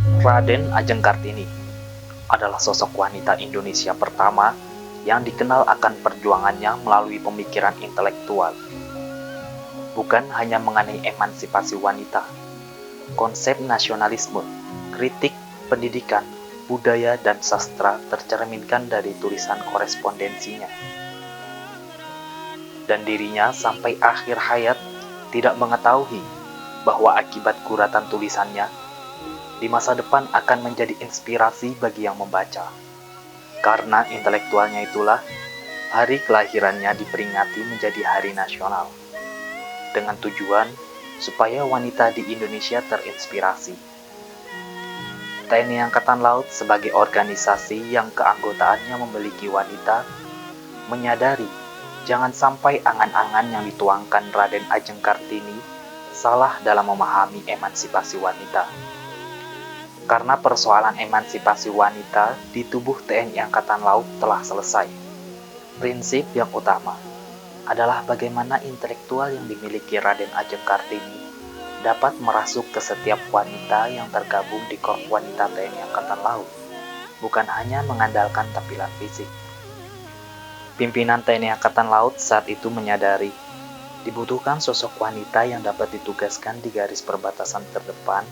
Raden Ajeng Kartini adalah sosok wanita Indonesia pertama yang dikenal akan perjuangannya melalui pemikiran intelektual. Bukan hanya mengenai emansipasi wanita, konsep nasionalisme, kritik, pendidikan, budaya, dan sastra tercerminkan dari tulisan korespondensinya. Dan dirinya sampai akhir hayat tidak mengetahui bahwa akibat guratan tulisannya di masa depan akan menjadi inspirasi bagi yang membaca. Karena intelektualnya itulah, hari kelahirannya diperingati menjadi hari nasional, dengan tujuan supaya wanita di Indonesia terinspirasi. TNI Angkatan Laut sebagai organisasi yang keanggotaannya memiliki wanita, menyadari jangan sampai angan-angan yang dituangkan Raden Ajeng Kartini salah dalam memahami emansipasi wanita. Karena persoalan emansipasi wanita di tubuh TNI Angkatan Laut telah selesai. Prinsip yang utama adalah bagaimana intelektual yang dimiliki Raden Ajeng Kartini dapat merasuk ke setiap wanita yang tergabung di Korps Wanita TNI Angkatan Laut, bukan hanya mengandalkan tampilan fisik. Pimpinan TNI Angkatan Laut saat itu menyadari dibutuhkan sosok wanita yang dapat ditugaskan di garis perbatasan terdepan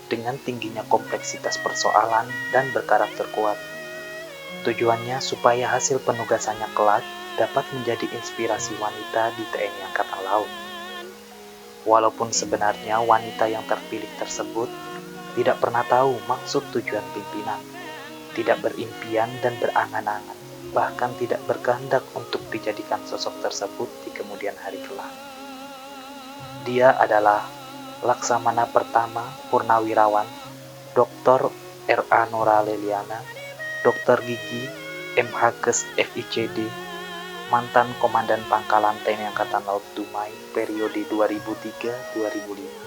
dengan tingginya kompleksitas persoalan dan berkarakter kuat. Tujuannya supaya hasil penugasannya kelak dapat menjadi inspirasi wanita di TNI Angkatan Laut. Walaupun sebenarnya wanita yang terpilih tersebut tidak pernah tahu maksud tujuan pimpinan, tidak berimpian dan berangan-angan, bahkan tidak berkehendak untuk dijadikan sosok tersebut di kemudian hari kelak. Dia adalah Laksamana Pertama Purnawirawan Dr. R.A. Nora Leliana, Dr. Gigi M.Hakes FICD, mantan Komandan Pangkalan TNI Angkatan Laut Dumai periode 2003-2005.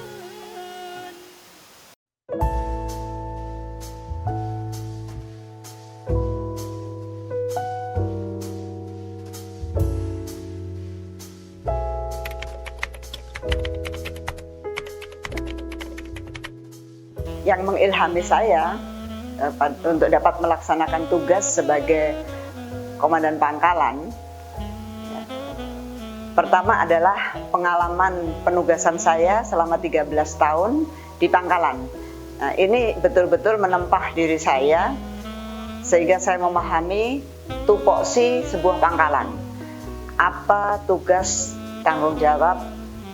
Yang mengilhami saya untuk dapat melaksanakan tugas sebagai komandan pangkalan, pertama adalah pengalaman penugasan saya selama 13 tahun di pangkalan. Nah, ini betul-betul menempah diri saya sehingga saya memahami tupoksi sebuah pangkalan. Apa tugas tanggung jawab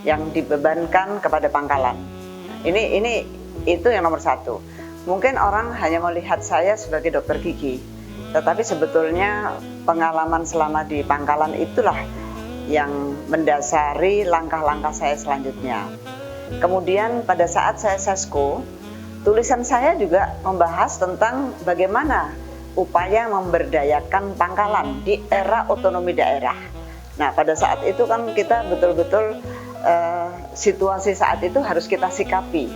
yang dibebankan kepada pangkalan. Itu yang nomor satu. Mungkin orang hanya melihat saya sebagai dokter gigi, tetapi sebetulnya pengalaman selama di pangkalan itulah yang mendasari langkah-langkah saya selanjutnya. Kemudian pada saat saya sesko, tulisan saya juga membahas tentang bagaimana upaya memberdayakan pangkalan di era otonomi daerah. Nah, pada saat itu kan kita betul-betul situasi saat itu harus kita sikapi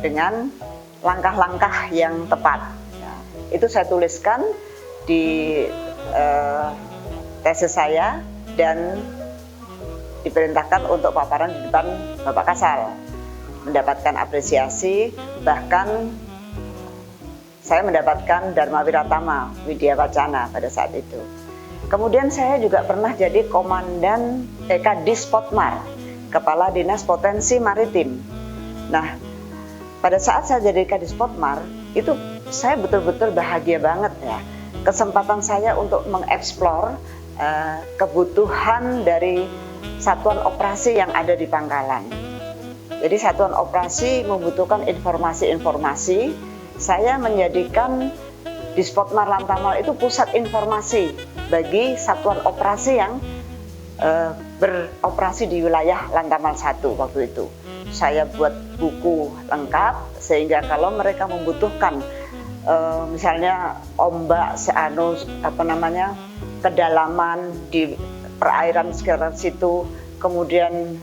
dengan langkah-langkah yang tepat. Nah, itu saya tuliskan di tesis saya dan diperintahkan untuk paparan di depan Bapak Kasal. Mendapatkan apresiasi, bahkan saya mendapatkan Dharma Wiratama Widya Wacana pada saat itu. Kemudian saya juga pernah jadi komandan Kadis Potmar, Kepala Dinas Potensi Maritim. Nah, pada saat saya jadi Kadis Potmar, itu saya betul-betul bahagia banget ya. Kesempatan saya untuk mengeksplor kebutuhan dari satuan operasi yang ada di pangkalan. Jadi satuan operasi membutuhkan informasi-informasi. Saya menjadikan Dispotmar Lantamal itu pusat informasi bagi satuan operasi yang beroperasi di wilayah Lantamal 1 waktu itu. Saya buat buku lengkap sehingga kalau mereka membutuhkan misalnya ombak kedalaman di perairan sekitar situ, kemudian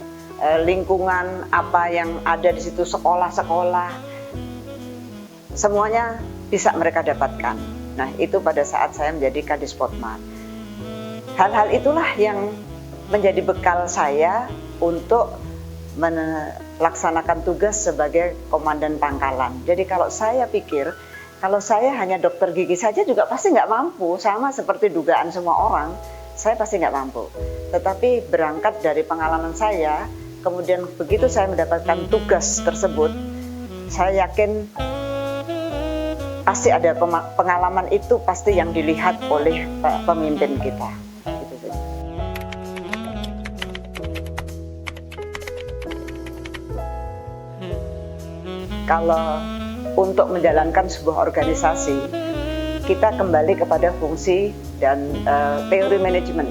lingkungan apa yang ada di situ, sekolah-sekolah, semuanya bisa mereka dapatkan. Nah, itu pada saat saya menjadi Kadis Potmar. Hal-hal itulah yang menjadi bekal saya untuk laksanakan tugas sebagai komandan pangkalan. Jadi kalau saya pikir, kalau saya hanya dokter gigi saja juga pasti nggak mampu, sama seperti dugaan semua orang, saya pasti nggak mampu. Tetapi berangkat dari pengalaman saya, kemudian begitu saya mendapatkan tugas tersebut, saya yakin pasti ada pengalaman itu pasti yang dilihat oleh pemimpin kita. Gitu saja. Kalau untuk menjalankan sebuah organisasi, kita kembali kepada fungsi dan teori manajemen.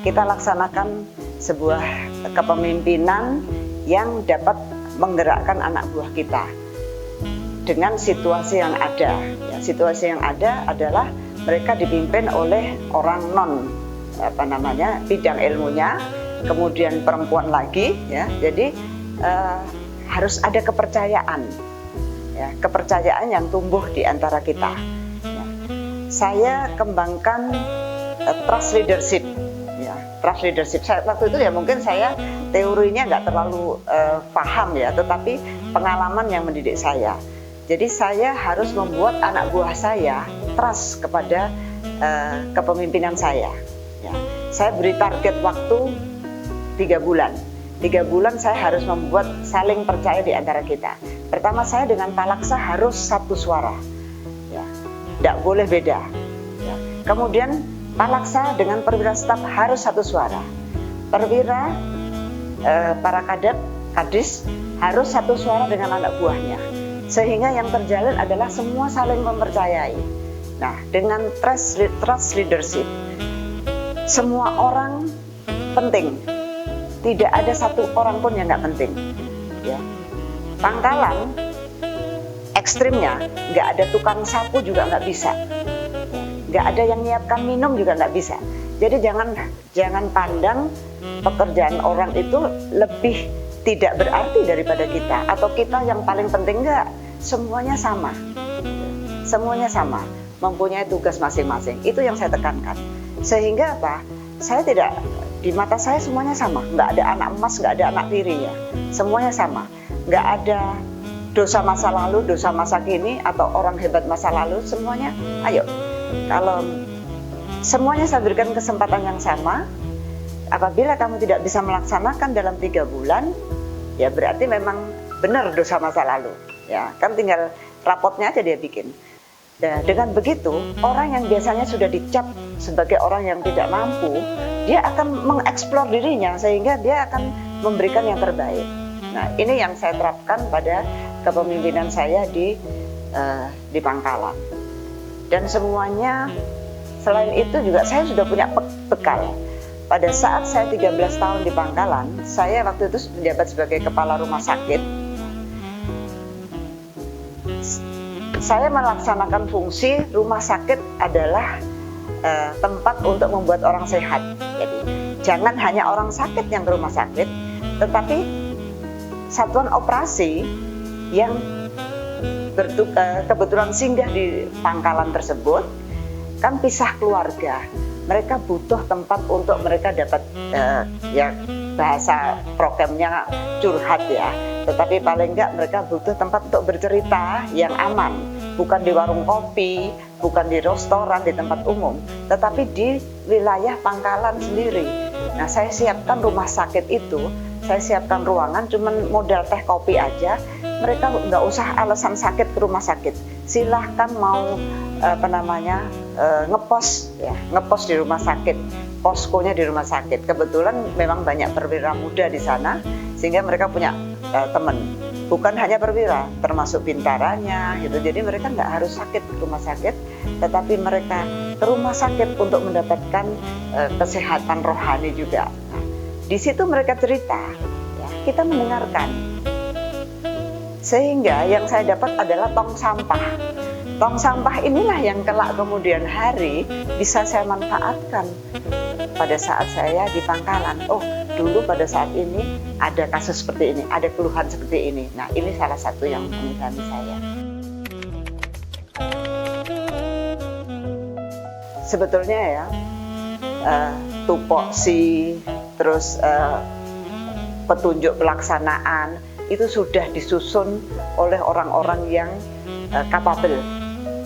Kita laksanakan sebuah kepemimpinan yang dapat menggerakkan anak buah kita dengan situasi yang ada. Ya, situasi yang ada adalah mereka dipimpin oleh orang non bidang ilmunya, kemudian perempuan lagi, ya. Jadi harus ada kepercayaan, ya, kepercayaan yang tumbuh di antara kita. Ya. Saya kembangkan trust leadership. Ya, trust leadership. Waktu itu ya mungkin saya teorinya nggak terlalu paham ya, tetapi pengalaman yang mendidik saya. Jadi saya harus membuat anak buah saya trust kepada kepemimpinan saya. Ya. Saya beri target waktu 3 bulan. 3 bulan saya harus membuat saling percaya di antara kita. Pertama, saya dengan Pak Laksa harus satu suara. Ya. Tidak boleh beda. Ya. Kemudian Pak Laksa dengan perwira staf harus satu suara. Perwira, para kadis harus satu suara dengan anak buahnya. Sehingga yang terjalin adalah semua saling mempercayai. Nah, dengan trust leadership, semua orang penting. Tidak ada satu orang pun yang nggak penting. Ya. Pangkalan ekstrimnya, nggak ada tukang sapu juga nggak bisa. Nggak ada yang nyiapkan minum juga nggak bisa. Jadi jangan pandang pekerjaan orang itu lebih tidak berarti daripada kita, atau kita yang paling penting. Enggak, semuanya sama. Semuanya sama, mempunyai tugas masing-masing. Itu yang saya tekankan. Sehingga apa? Saya tidak, di mata saya semuanya sama. Enggak ada anak emas, enggak ada anak tiri ya. Semuanya sama. Enggak ada dosa masa lalu, dosa masa kini, atau orang hebat masa lalu. Semuanya, ayo. Kalau semuanya saya berikan kesempatan yang sama, apabila kamu tidak bisa melaksanakan dalam 3 bulan, ya berarti memang benar dosa masa lalu. Ya, kan tinggal rapotnya aja dia bikin. Nah, dengan begitu, orang yang biasanya sudah dicap sebagai orang yang tidak mampu, dia akan mengeksplor dirinya sehingga dia akan memberikan yang terbaik. Nah, ini yang saya terapkan pada kepemimpinan saya di Pangkalan. Dan semuanya, selain itu juga saya sudah punya bekal. Pada saat saya 13 tahun di Pangkalan, saya waktu itu menjabat sebagai kepala rumah sakit. Saya melaksanakan fungsi rumah sakit adalah tempat untuk membuat orang sehat. Jadi jangan hanya orang sakit yang ke rumah sakit, tetapi satuan operasi yang kebetulan singgah di Pangkalan tersebut kan pisah keluarga. Mereka butuh tempat untuk mereka dapat ya bahasa programnya curhat ya, tetapi paling enggak mereka butuh tempat untuk bercerita yang aman, bukan di warung kopi, bukan di restoran, di tempat umum, tetapi di wilayah Pangkalan sendiri. Nah, saya siapkan rumah sakit itu, saya siapkan ruangan, cuman modal teh kopi aja. Mereka nggak usah alasan sakit ke rumah sakit, silahkan mau ngepos di rumah sakit, poskonya di rumah sakit. Kebetulan memang banyak perwira muda di sana, sehingga mereka punya teman, bukan hanya perwira, termasuk bintaranya gitu. Jadi mereka nggak harus sakit ke rumah sakit, tetapi mereka ke rumah sakit untuk mendapatkan kesehatan rohani juga. Nah, di situ mereka cerita, ya, kita mendengarkan. Sehingga yang saya dapat adalah tong sampah. Tong sampah inilah yang kelak kemudian hari bisa saya manfaatkan pada saat saya di Pangkalan. Oh, dulu pada saat ini ada kasus seperti ini, ada keluhan seperti ini. Nah, ini salah satu yang mengilhami saya. Sebetulnya ya, tupoksi, terus petunjuk pelaksanaan, itu sudah disusun oleh orang-orang yang capable.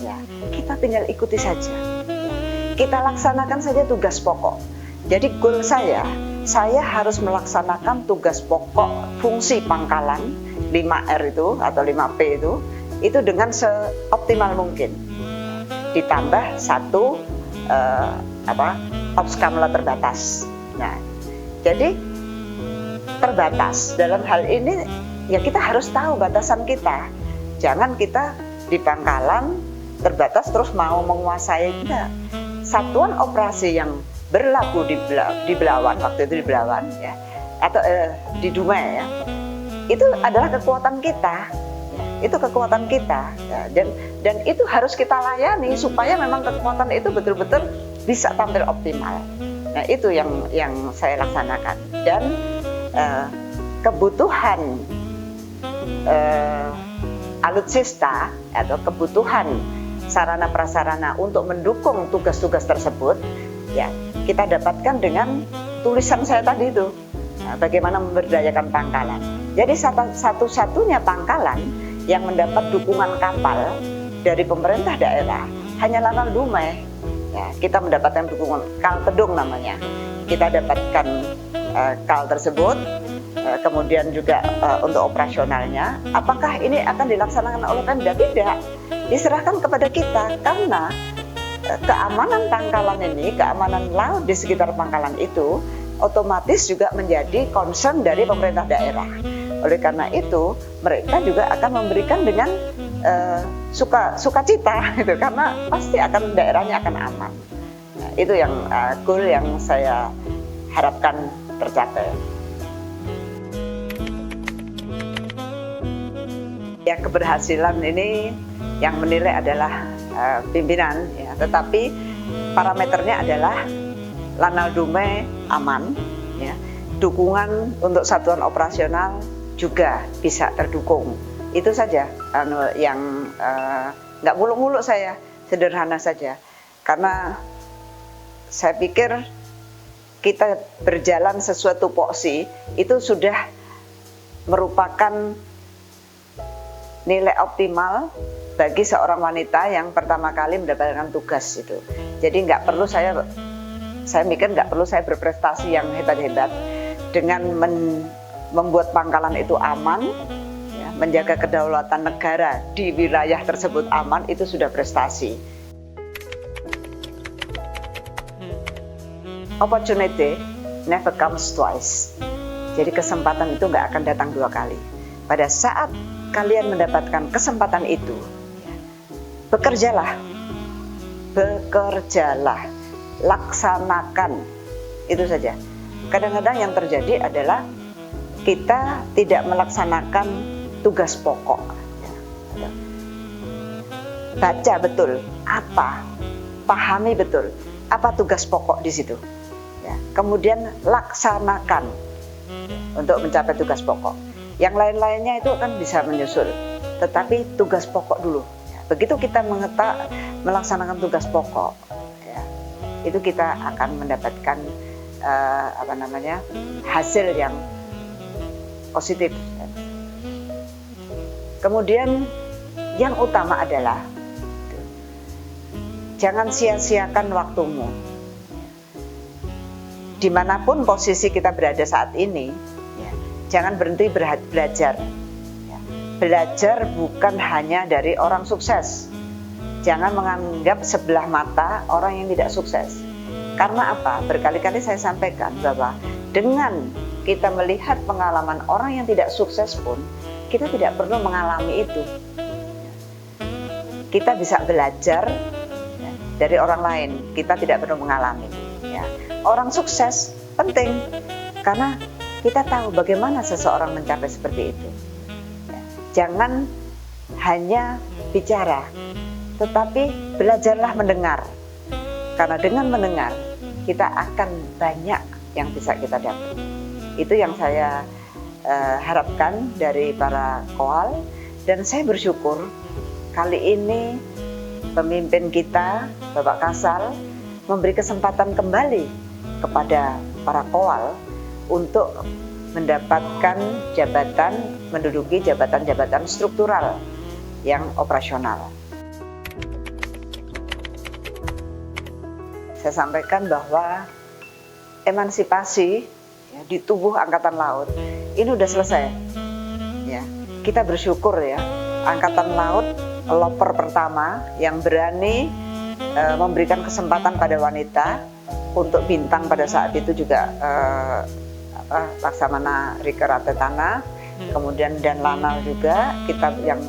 Ya, kita tinggal ikuti saja. Kita laksanakan saja tugas pokok. Jadi goal saya harus melaksanakan tugas pokok fungsi pangkalan 5R itu atau 5P itu dengan seoptimal mungkin. Ditambah satu obskamla terbatas. Nah, jadi terbatas dalam hal ini ya kita harus tahu batasan kita. Jangan kita di pangkalan terbatas terus mau menguasai. Kita satuan operasi yang berlaku di Belawan, waktu itu di Belawan ya, atau di Dumai ya, itu adalah kekuatan kita ya, itu kekuatan kita ya, dan itu harus kita layani supaya memang kekuatan itu betul-betul bisa tampil optimal. Nah, itu yang saya laksanakan. Dan kebutuhan alutsista atau kebutuhan sarana prasarana untuk mendukung tugas-tugas tersebut ya kita dapatkan dengan tulisan saya tadi itu. Nah, bagaimana memberdayakan pangkalan. Jadi satu-satunya pangkalan yang mendapat dukungan kapal dari pemerintah daerah hanya Lanal Dumai. Ya, kita mendapatkan dukungan Kal Kedung namanya. Kita dapatkan kal tersebut, kemudian juga untuk operasionalnya. Apakah ini akan dilaksanakan oleh Pemda? Tidak, diserahkan kepada kita karena keamanan pangkalan ini, keamanan laut di sekitar pangkalan itu otomatis juga menjadi concern dari pemerintah daerah. Oleh karena itu, mereka juga akan memberikan dengan sukacita, gitu, karena pasti akan daerahnya akan aman. Nah, itu yang goal yang saya harapkan tercapai. Ya, keberhasilan ini yang menilai adalah pimpinan, ya, tetapi parameternya adalah Lanal Dumai aman, ya, dukungan untuk satuan operasional juga bisa terdukung. Itu saja yang nggak muluk-muluk saya, sederhana saja. Karena saya pikir kita berjalan sesuai tupoksi itu sudah merupakan nilai optimal bagi seorang wanita yang pertama kali mendapatkan tugas itu. Jadi nggak perlu saya mikir nggak perlu saya berprestasi yang hebat-hebat. Dengan membuat pangkalan itu aman, ya, menjaga kedaulatan negara di wilayah tersebut aman, itu sudah prestasi. Opportunity never comes twice. Jadi kesempatan itu nggak akan datang dua kali. Pada saat kalian mendapatkan kesempatan itu, ya, bekerjalah, laksanakan, itu saja. Kadang-kadang yang terjadi adalah kita tidak melaksanakan tugas pokok. Ya. Baca betul apa, pahami betul apa tugas pokok di situ. Ya. Kemudian laksanakan untuk mencapai tugas pokok. Yang lain-lainnya itu kan bisa menyusul, tetapi tugas pokok dulu. Ya. Begitu kita melaksanakan tugas pokok, ya, itu kita akan mendapatkan hasil yang positif. Kemudian yang utama adalah jangan sia-siakan waktumu. Dimanapun posisi kita berada saat ini, ya, jangan berhenti belajar. Ya. Belajar bukan hanya dari orang sukses. Jangan menganggap sebelah mata orang yang tidak sukses. Karena apa? Berkali-kali saya sampaikan bahwa dengan kita melihat pengalaman orang yang tidak sukses pun, kita tidak perlu mengalami itu. Kita bisa belajar, ya, dari orang lain. Kita tidak perlu mengalami. Ya. Orang sukses penting karena kita tahu bagaimana seseorang mencapai seperti itu. Ya. Jangan hanya bicara, tetapi belajarlah mendengar. Karena dengan mendengar, kita akan banyak yang bisa kita dapat. Itu yang saya harapkan dari para koal, dan saya bersyukur kali ini pemimpin kita, Bapak Kasal, memberi kesempatan kembali kepada para koal untuk mendapatkan jabatan, menduduki jabatan-jabatan struktural yang operasional. Saya sampaikan bahwa emansipasi ya, di tubuh Angkatan Laut ini udah selesai. Ya, kita bersyukur ya, Angkatan Laut loper pertama yang berani memberikan kesempatan pada wanita untuk bintang pada saat itu juga Laksamana Rike Ratetana, kemudian Dan Lanal juga, kita yang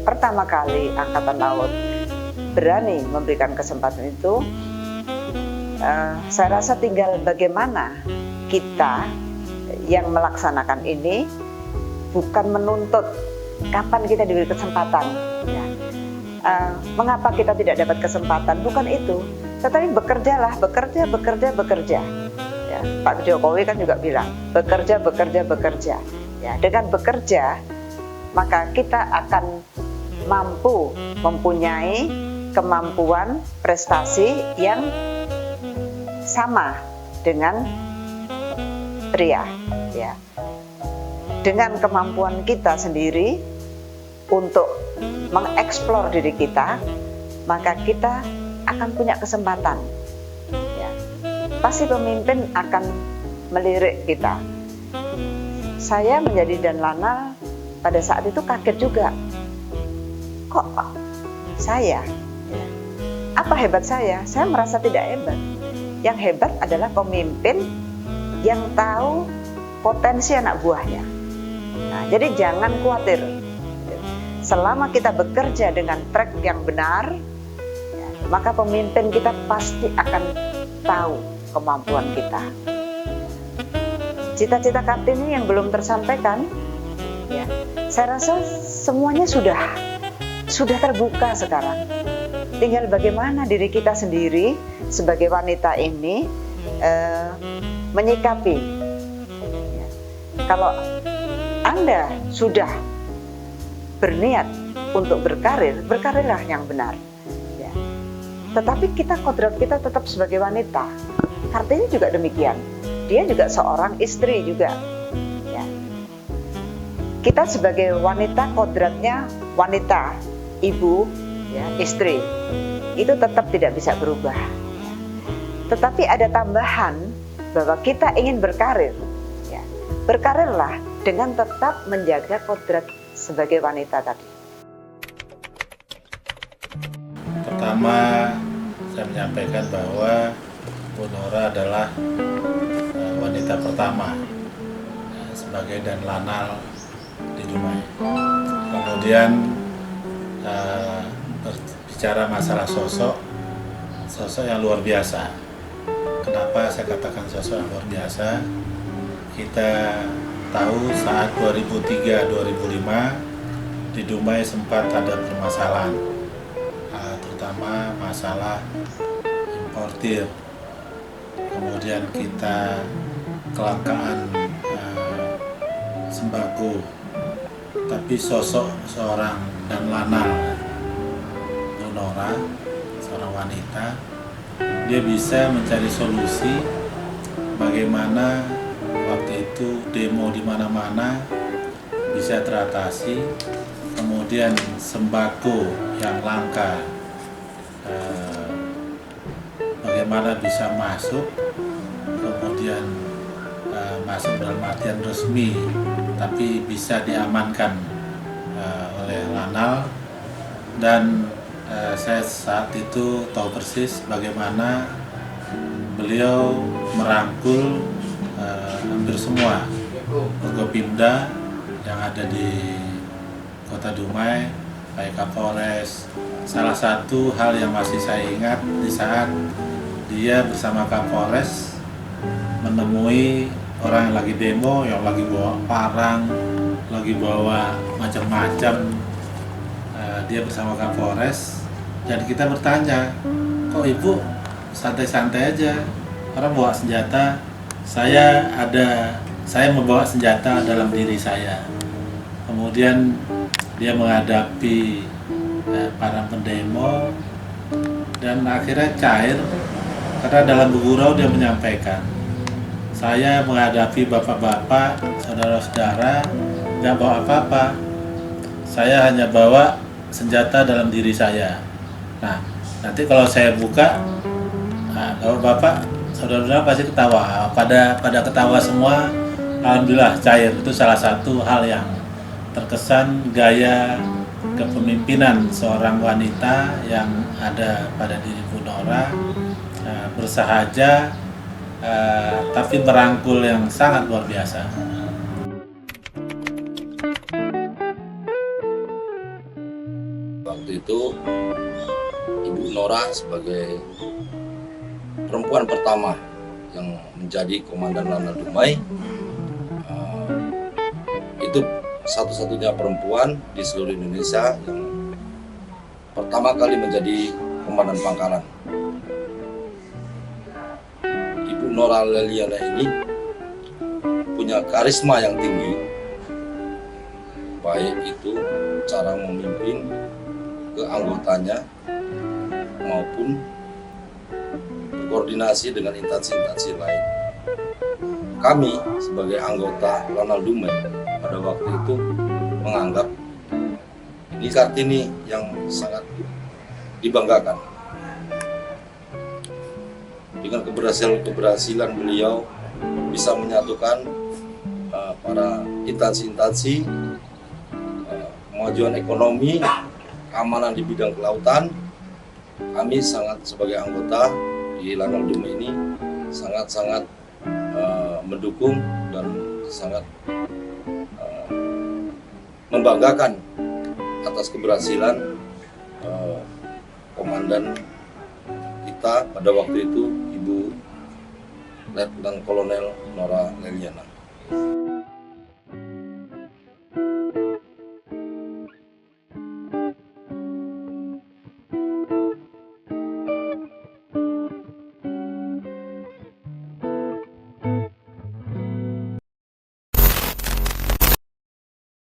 pertama kali Angkatan Laut berani memberikan kesempatan itu. Saya rasa tinggal bagaimana kita yang melaksanakan ini bukan menuntut kapan kita diberi kesempatan. Ya. Mengapa kita tidak dapat kesempatan? Bukan itu, tetapi bekerjalah, bekerja. Ya, Pak Jokowi kan juga bilang bekerja. Ya, dengan bekerja maka kita akan mampu mempunyai kemampuan prestasi yang sama dengan pria, ya. Dengan kemampuan kita sendiri untuk mengeksplor diri kita, maka kita akan punya kesempatan. Ya. Pasti pemimpin akan melirik kita. Saya menjadi Dan Lanal pada saat itu kaget juga. Kok saya? Ya. Apa hebat saya? Saya merasa tidak hebat. Yang hebat adalah pemimpin yang tahu potensi anak buahnya. Nah, jadi jangan khawatir. Selama kita bekerja dengan track yang benar, ya, maka pemimpin kita pasti akan tahu kemampuan kita. Cita-cita Kartini yang belum tersampaikan, ya, saya rasa semuanya sudah terbuka sekarang. Tinggal bagaimana diri kita sendiri sebagai wanita ini menyikapi. Ya. Kalau Anda sudah berniat untuk berkarirlah yang benar. Ya. Tetapi kodrat kita tetap sebagai wanita. Kartini juga demikian. Dia juga seorang istri juga. Ya. Kita sebagai wanita kodratnya wanita, ibu, ya, istri. Itu tetap tidak bisa berubah. Tetapi ada tambahan bahwa kita ingin berkarir. Ya. Berkarirlah dengan tetap menjaga kodrat sebagai wanita tadi. Pertama, saya menyampaikan bahwa Bu Nora adalah wanita pertama sebagai Dan Lanal di Dumai. Kemudian berbicara masalah sosok yang luar biasa. Kenapa saya katakan sosok yang luar biasa? Kita tahu saat 2003-2005 di Dumai sempat ada permasalahan, terutama masalah importir. Kemudian kita kelangkaan sembako. Tapi sosok seorang Dan Lanal, Bu Nora, seorang wanita, dia bisa mencari solusi bagaimana waktu itu demo di mana-mana bisa teratasi, kemudian sembako yang langka bagaimana bisa masuk, kemudian masuk dalam artian resmi, tapi bisa diamankan oleh Lanal. Dan saya saat itu tahu persis bagaimana beliau merangkul hampir semua Forkopimda yang ada di Kota Dumai, baik Kapolres. Salah satu hal yang masih saya ingat di saat dia bersama Kapolres menemui orang yang lagi demo, yang lagi bawa parang, lagi bawa macam-macam. Dia bersama Kapolres dan kita bertanya, kok ibu santai-santai aja, orang bawa senjata, saya membawa senjata dalam diri saya. Kemudian dia menghadapi para pendemo dan akhirnya cair karena dalam bergurau dia menyampaikan, saya menghadapi bapak-bapak, saudara-saudara, nggak bawa apa-apa. Saya hanya bawa senjata dalam diri saya. Nah, nanti kalau saya buka, nah, bapak-bapak, saudara-saudara pasti ketawa. Pada ketawa semua, alhamdulillah cair. Itu salah satu hal yang terkesan gaya kepemimpinan seorang wanita yang ada pada diri Bu Nora, bersahaja, tapi merangkul yang sangat luar biasa. Waktu itu Ibu Nora sebagai perempuan pertama yang menjadi Komandan Lanal Dumai, itu satu-satunya perempuan di seluruh Indonesia yang pertama kali menjadi Komandan Pangkalan. Ibu Nora Leliana ini punya karisma yang tinggi, baik itu cara memimpin ke anggotanya maupun berkoordinasi dengan instansi-instansi lain. Kami sebagai anggota Lanal Dumai pada waktu itu menganggap ini Kartini yang sangat dibanggakan dengan keberhasilan beliau bisa menyatukan para instansi-instansi, kemajuan ekonomi, keamanan di bidang kelautan. Kami sangat sebagai anggota di Lanal Dumai ini sangat-sangat mendukung dan sangat membanggakan atas keberhasilan komandan kita pada waktu itu, Ibu Letnan Kolonel Nora Leliana.